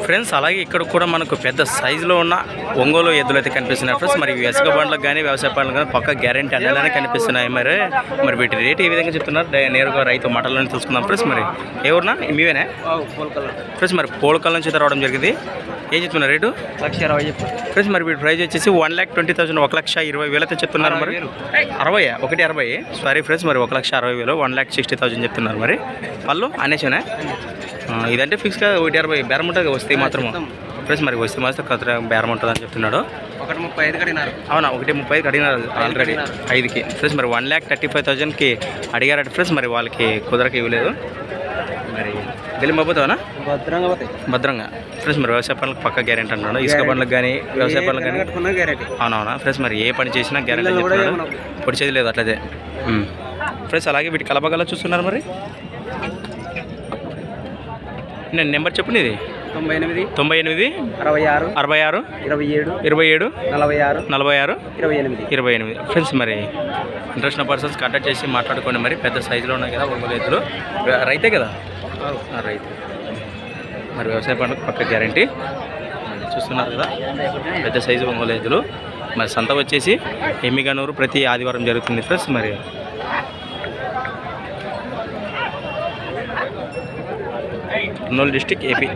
Friends అలాగే ఇక్కడ కూడా మనకు పెద్ద సైజులో ఉన్న ఒంగోలు ఎద్దులు అయితే కనిపిస్తున్నాయి ఫ్రెండ్స్. మరి ఇసుక బండ్లకు కానీ వ్యవసాయ పండ్లకు కానీ పక్క గ్యారెంటీ అనేలానే కనిపిస్తున్నాయి. మరి వీటి రేట్ ఏ విధంగా చెప్తున్నారు నేరుగా రైతు మాటలను తెలుసుకుందాం ఫ్రెండ్స్. మరి ఏ ఊరినా మీవేనా ఫ్రెండ్స్? మరి పోలకల్ నుంచి రావడం జరిగింది. ఏం చెప్తున్నారు రేటు? 1,20,000 ఫ్రెండ్స్. మరి వీటి ప్రైస్ వచ్చేసి 1,20,000 1,20,000 అయితే చెప్తున్నారు. మరి 60 సారీ ఫ్రెండ్స్. మరి 1,60,000 1,60,000 చెప్తున్నారు. మరి పళ్ళు అనేసేనా ఇదంటే ఫిక్స్గా 1,60,000 బేరం ఉంటుంది వస్తే మాత్రము ఫ్రెండ్స్. మరి వస్తే మాత్రం కథ బేరం ఉంటుంది అని చెప్తున్నాడు. 1,35 కడిగినారు. అవునా 1,35 అడిగినారు ఆల్రెడీ 5కి ఫ్రెండ్స్. మరి 1,35,000కి అడిగారట ఫ్రెండ్స్. మరి వాళ్ళకి కుదరక ఇవ్వలేదు. మరి గెలిపోతావా? భద్రంగా ఫ్రెండ్స్. మరి వ్యవసాయ పనులకు పక్క గ్యారెంటీ అంటున్నాడు. ఇసుక పనులకు కానీ వ్యవసాయ పనులకు కానీ అవునవునా ఫ్రెండ్స్. మరి ఏ పని చేసినా గ్యారెంటీ చెప్తున్నాడు. పొడిచేది లేదు అట్లయితే ఫ్రెండ్స్. అలాగే వీటి కలపగల చూస్తున్నారు. మరి నేను నెంబర్ చెప్పండి. ఇది 98 66 66 27 46 28 ఫ్రెండ్స్. మరి ఇంట్రెస్ట్ ఉన్న పర్సన్స్ కాంటాక్ట్ చేసి మాట్లాడుకోండి. మరి పెద్ద సైజులో ఉన్నాయి కదా ఒంగోలు ఎద్దులు. రైతే కదా రైతు. మరి వ్యవసాయ పనులకు పక్క గ్యారంటీ చూస్తున్నారు కదా పెద్ద సైజు ఒంగోలు ఎద్దులు. మరి సంత వచ్చేసి ఎమ్మిగనూరు ప్రతి ఆదివారం జరుగుతుంది ఫ్రెండ్స్. మరి కర్నూలు డిస్టిక్ ఏపీ.